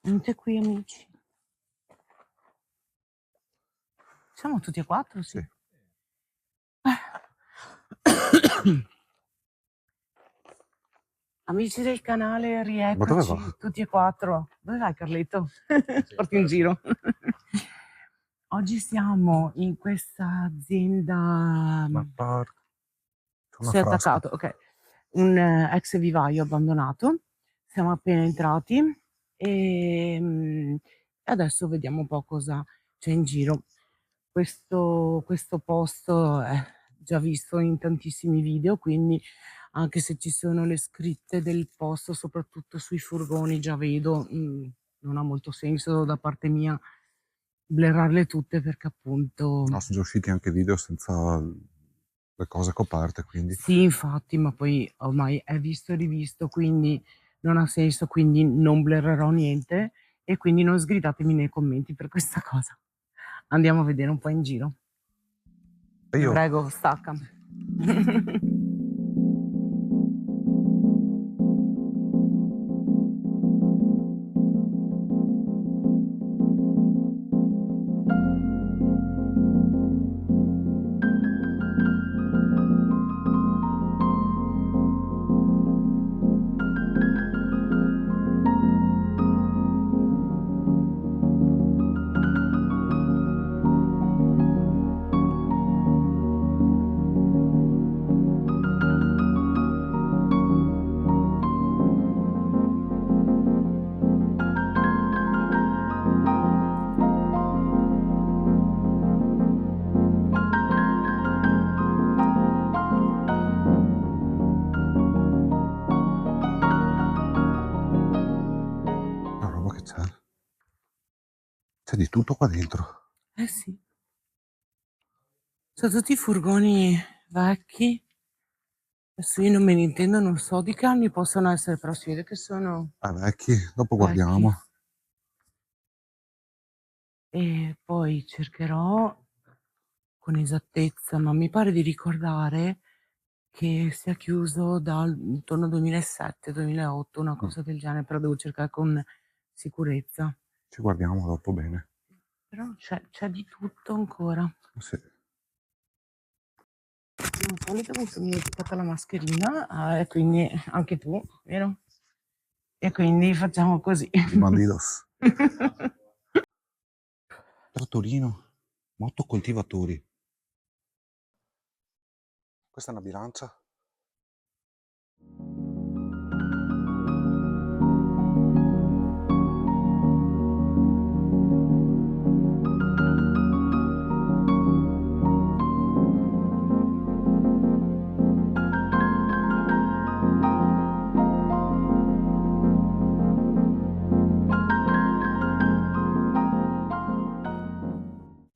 Venite qui, amici. Siamo tutti e 4, sì. Sì. Amici del canale, Ma dove rieccoci va? tutti e 4. Dove vai, Carletto? Porti in giro. Oggi siamo in questa azienda. Una par- C'è una Sei frasca. attaccato, ok. Un ex vivaio abbandonato. Siamo appena entrati e adesso vediamo un po' cosa c'è in giro. Questo posto è già visto in tantissimi video, quindi anche se ci sono le scritte del posto, soprattutto sui furgoni, già vedo, non ha molto senso da parte mia blerarle tutte perché appunto. No, sono già usciti anche video senza le cose coperte, quindi Sì, infatti, ma poi ormai è visto e rivisto, quindi non ha senso, quindi non blererò niente e quindi non sgridatemi nei commenti per questa cosa. Andiamo a vedere un po' in giro. e io Prego, stacca. la roba che c'è di tutto qua dentro. Eh sì, sono tutti furgoni vecchi. Adesso io non me ne intendo, non so di che anni possono essere, però si vede che sono Vecchi, dopo vecchi. guardiamo. E poi cercherò con esattezza, ma mi pare di ricordare che sia chiuso dal intorno al 2007, 2008, una cosa del genere, però devo cercare con sicurezza. Ci guardiamo dopo bene. Però c'è di tutto ancora. Sì. Al solito mi sono dimenticata la mascherina, e quindi anche tu, vero? E quindi facciamo così. Bandidos. Trattorino, motocoltivatori. Questa è una bilancia.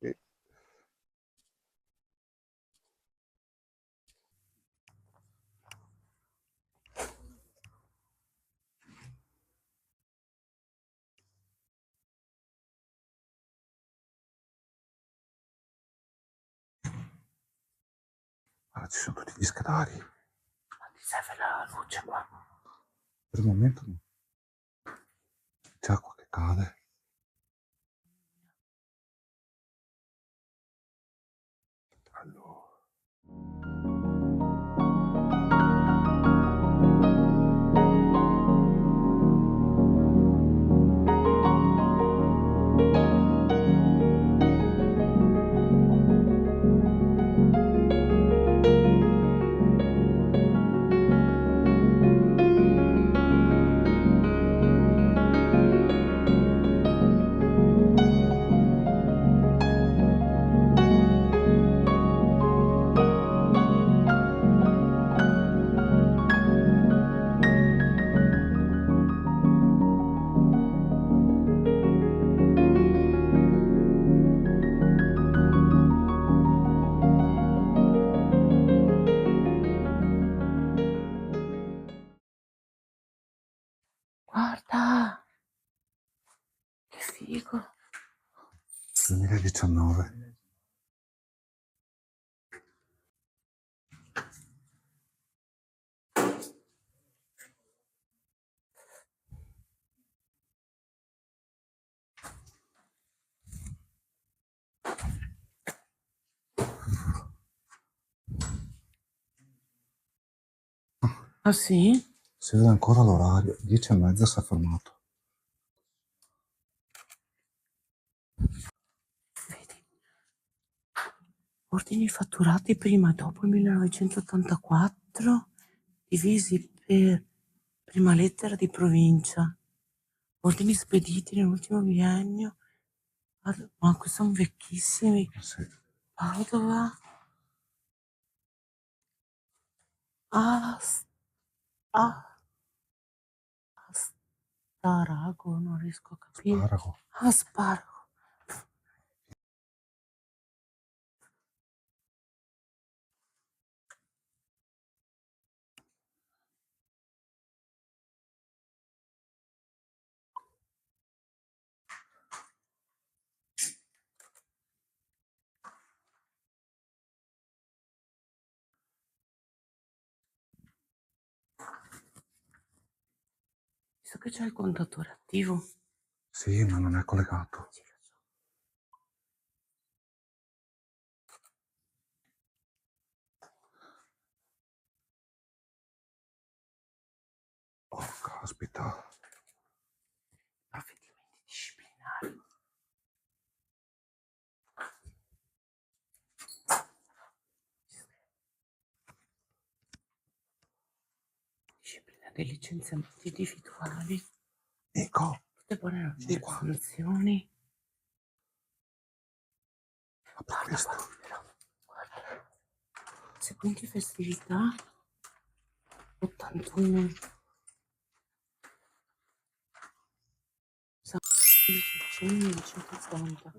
E ah, ci sono tutti gli scadari. Ma ti serve la luce qua? Per il momento no. C'è acqua che cade. Allora. Guarda, che figo. 2019. Ah sì? Si vede ancora l'orario, 10:30 si è fermato. Vedi? Ordini fatturati prima e dopo il 1984, divisi per prima lettera di provincia. Ordini spediti nell'ultimo biennio. Ma questi sono vecchissimi. Sì. Padova. Asparago, non riesco a capire. Sparago. Asparago. Visto che c'è il contatore attivo. Sì, ma non è collegato. Sì, lo so. Oh, caspita. Provvedimenti disciplinari. Disciplina dei licenziamenti individuali. Nico, Tutte buone di qua. sanzioni. Apri questo. Guarda. Seguenti festività. 81. 1980.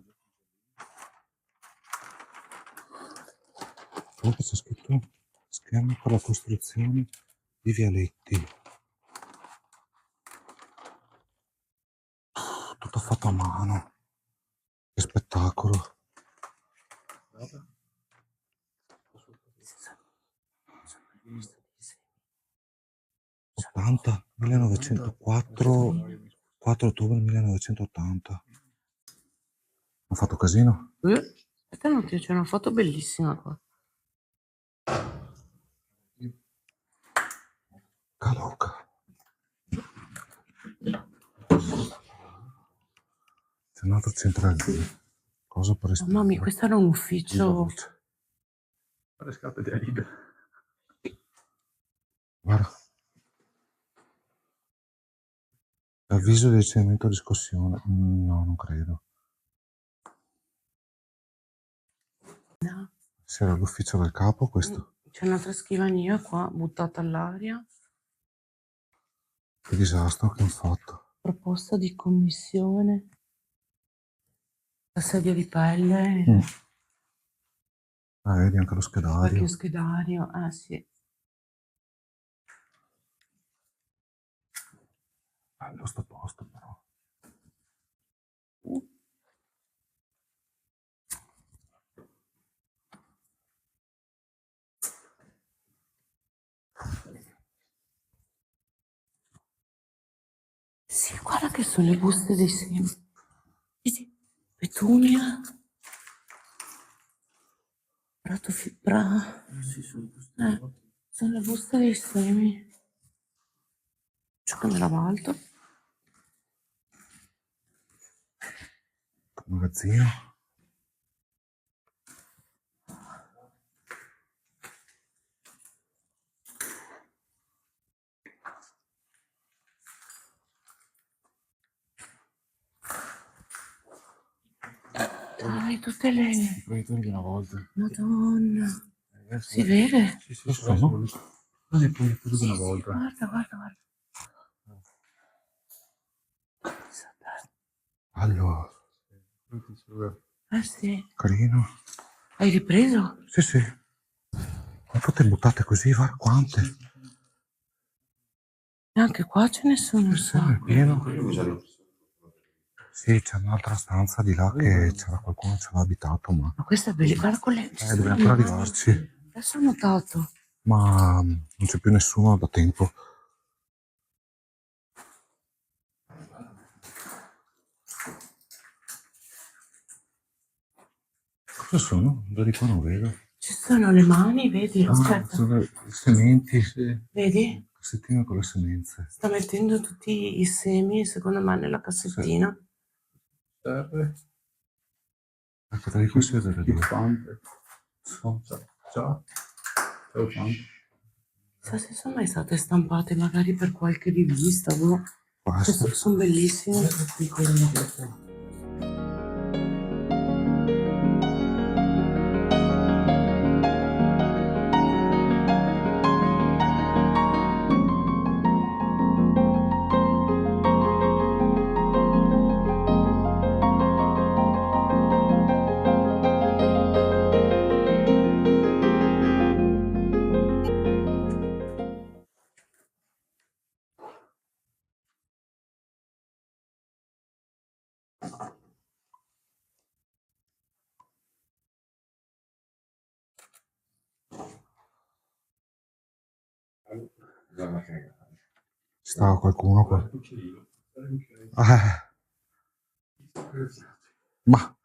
Comunque c'è scritto schema per la costruzione di vialetti. Tutto fatto a mano. Che spettacolo. 80, 1904, 4 ottobre 1980. Ho fatto casino. Aspetta un attimo, c'è una foto bellissima qua. Caloca. C'è un altro centrale. Cosa per Mamma mia, questo era un ufficio. Fare scarpe di Alida. Guarda. Avviso di ricevimento di scossione. No, non credo. No. Se era l'ufficio del capo questo. C'è un'altra scrivania qua, buttata all'aria. Che disastro che hanno fatto. Proposta di commissione. La sedia di pelle. Vedi anche lo Qualche schedario. schedario. Ah sì. Bello sto posto però. Sì, guarda che sono le buste dei semi. Vedi? Petunia. Prato fibra. Sì, sono le buste dei semi. Ciò che me la valto. Magazzino. Dai, tutte le... I proiettori di una volta. Madonna. Si vede? Sì, sono. Così i proiettori di una volta. Guarda, guarda, guarda. Allora. Sì. Carino. Hai ripreso? Sì, sì. Ma tutte buttate così, guarda quante. E anche qua ce ne sono un Sì, sì, è sacco. pieno. Sì, c'è un'altra stanza di là che c'era qualcuno che ci aveva abitato, ma Ma questa è bella, guarda con le... dobbiamo ancora arrivarci. Adesso ho notato. Ma non c'è più nessuno da tempo. Cosa sono? Da di qua non vedo. Ci sono le mani, vedi? Aspetta. Sono i sementi. Vedi? cassettina con le semenze. Sta mettendo tutti i semi, secondo me, nella cassettina. Serve. Ecco, dai, questo è da dire. Fante. Ciao. Ciao, Fante. Chissà se sono mai state stampate magari per qualche rivista, boh. Basta. Sono bellissime. Stava qualcuno qua. Ma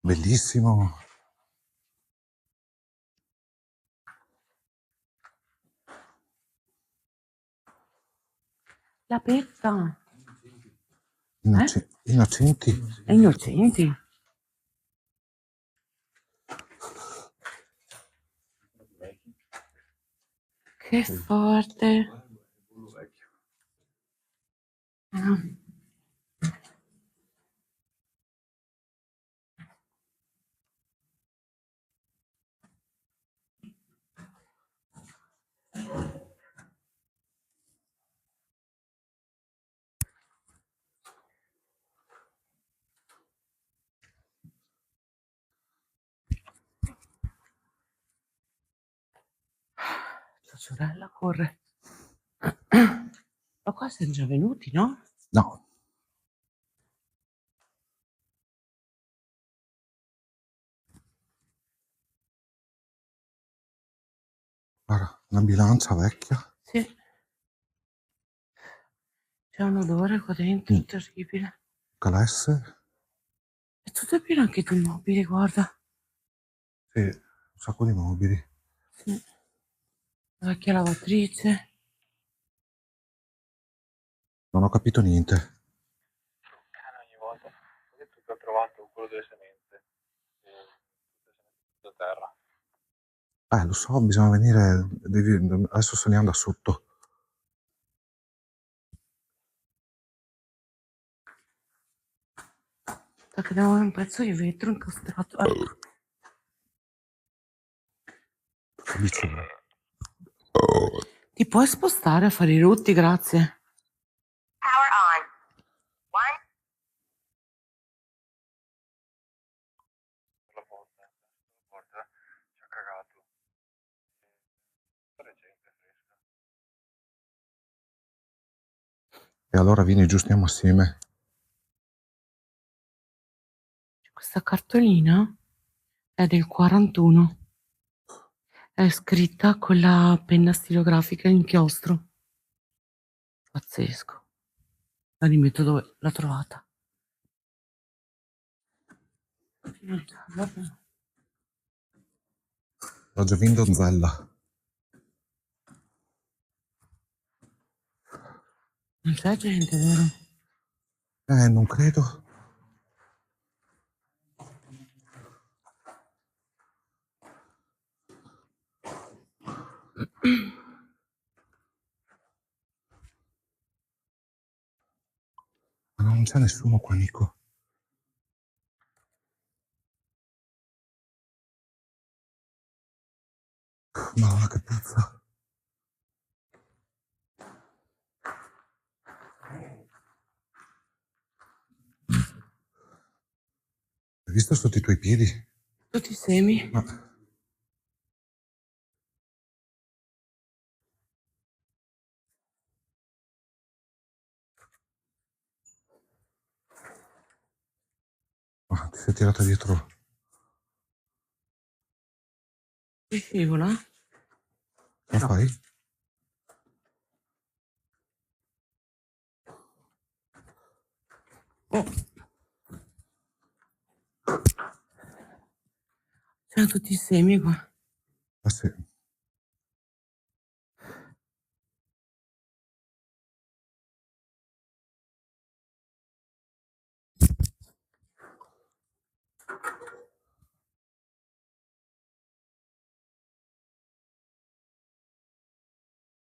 bellissimo. La pezza. Innocenti. È innocenti. Che forte. Ah. Tua sorella corre. Ma qua siamo già venuti, no? No. Guarda, una bilancia vecchia. Sì. C'è un odore qua dentro terribile. Calesse. E tutto è pieno anche di mobili, guarda. Sì, un sacco di mobili. Sì. La vecchia lavatrice. Non ho capito niente. Ogni volta che tu hai trovato quello delle semenze da terra. Lo so, bisogna venire. Adesso saliamo da sotto. Perché devo un pezzo di vetro incastrato. Ecco. Ti puoi spostare a fare i rutti, grazie. Power on. One. La porta ci ha cagato. Recente, fresca. E allora vieni giù, stiamo assieme. Questa cartolina è del 41. È scritta con la penna stilografica in inchiostro. Pazzesco. La rimetto dove l'ho trovata. L'ho già vinto Donzella. Non c'è gente, vero? Non credo. Ma non c'è nessuno qua, Nico. Ma che puzza. Hai visto sotto i tuoi piedi? Tutti i semi. Ma Ti sei tirata dietro. Ti scivola? Lo No. fai? Oh. C'erano tutti i semi qua. Ah sì.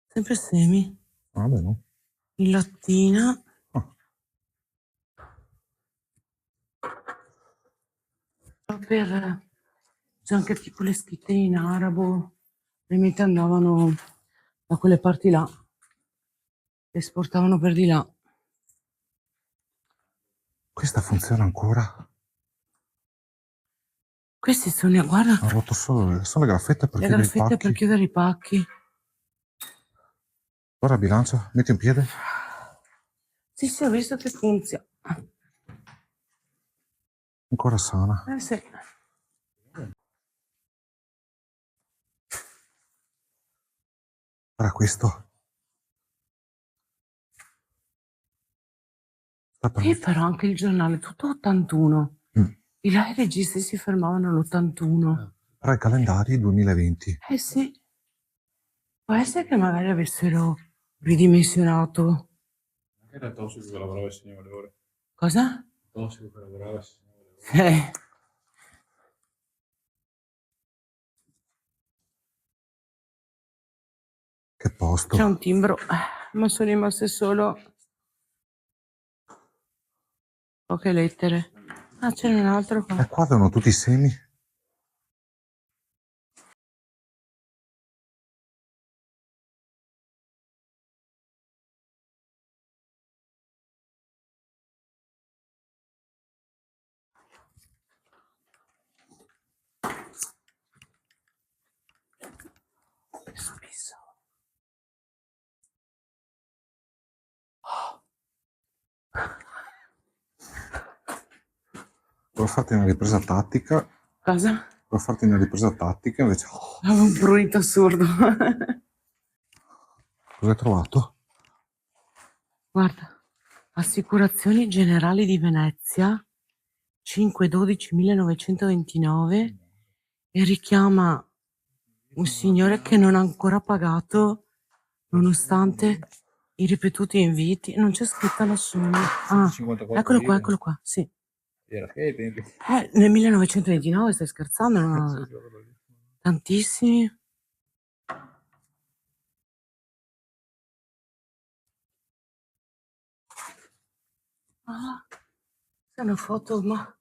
Sempre semi. Vabbè, no? In lattina. Ah, C'è anche tipo le scritte in arabo. Le mete andavano da quelle parti là. Esportavano per di là. questa funziona ancora? Questi sono, guarda, Ho rotto solo sono le graffette per le chiudere i graffette per pacchi. chiudere i pacchi. Guarda, bilancia, metti un piede. Sì, sì, ho visto che funziona. Ancora sana. Sì. Guarda questo. Sta per Sì, però anche il giornale, tutto 81. Mm. I live registi si fermavano all'81. Però i calendari 2020. Eh sì, può essere che magari avessero ridimensionato. Era tossico che lavorava il signore ora. Cosa? Tossico che lavorava il signore ora. Che posto. C'è un timbro, ma sono rimaste solo poche lettere. Ah, c'è un altro qua. Qua avevano tutti i semi. Spisso. Volevo farti una ripresa tattica. Cosa? Volevo farti una ripresa tattica, invece... Avevo un prurito assurdo. Cosa hai trovato? Guarda, Assicurazioni Generali di Venezia, 5/12/1929, e richiama un signore che non ha ancora pagato nonostante i ripetuti inviti. Non c'è scritta la somma. Ah, 54 eccolo qua, sì. Era che ai tempi. Nel 1929, stai scherzando? No, tantissimi. Ah, c'è una foto, ma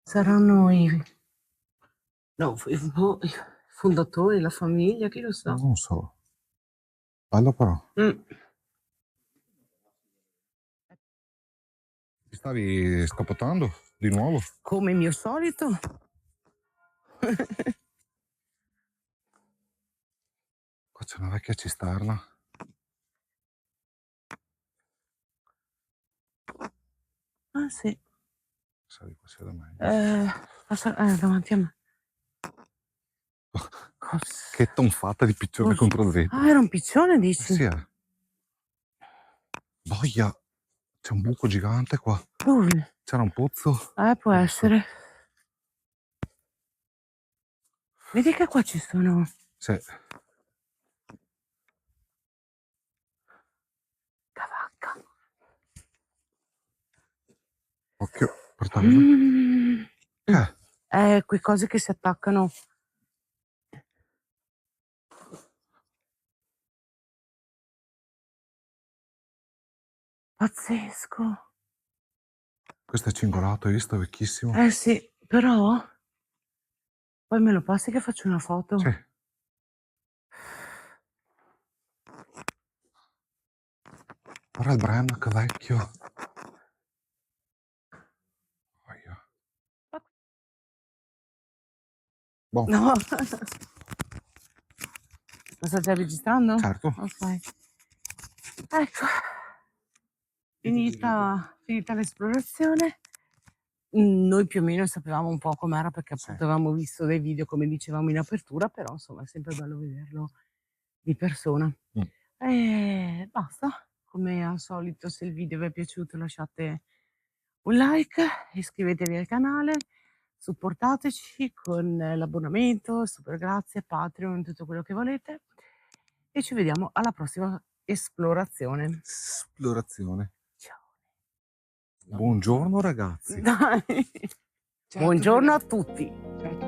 saranno i fondatori, la famiglia, chi lo sa. Non so. Bello però. Ti stavi scappando di nuovo? Come mio solito. Qua c'è una vecchia cisterna. Ah sì, Sa di qua sia da meglio. davanti a me. Che tonfata di piccione contro vetro. Ah, era un piccione, dici? Sì, Boia, c'è un buco gigante qua. Dove? C'era un pozzo. Può essere. Vedi che qua ci sono Sì. cavacca. Occhio, portare. Quei cose che si attaccano. Pazzesco. Questo è cingolato, hai visto? È vecchissimo. Sì, però poi me lo passi che faccio una foto? Sì. Guarda il Bren, che vecchio. Boia. Boh, No. Lo state registrando? certo. Ok. Ecco. Finita l'esplorazione. Noi più o meno sapevamo un po' com'era perché Sì. appunto avevamo visto dei video, come dicevamo in apertura, però insomma è sempre bello vederlo di persona. E basta, come al solito, se il video vi è piaciuto lasciate un like, iscrivetevi al canale, supportateci con l'abbonamento, super grazie, Patreon, tutto quello che volete e ci vediamo alla prossima esplorazione. Esplorazione. Ciao. Buongiorno ragazzi. Dai. Ciao a tutti, Buongiorno a ragazzi. tutti. Ciao a tutti.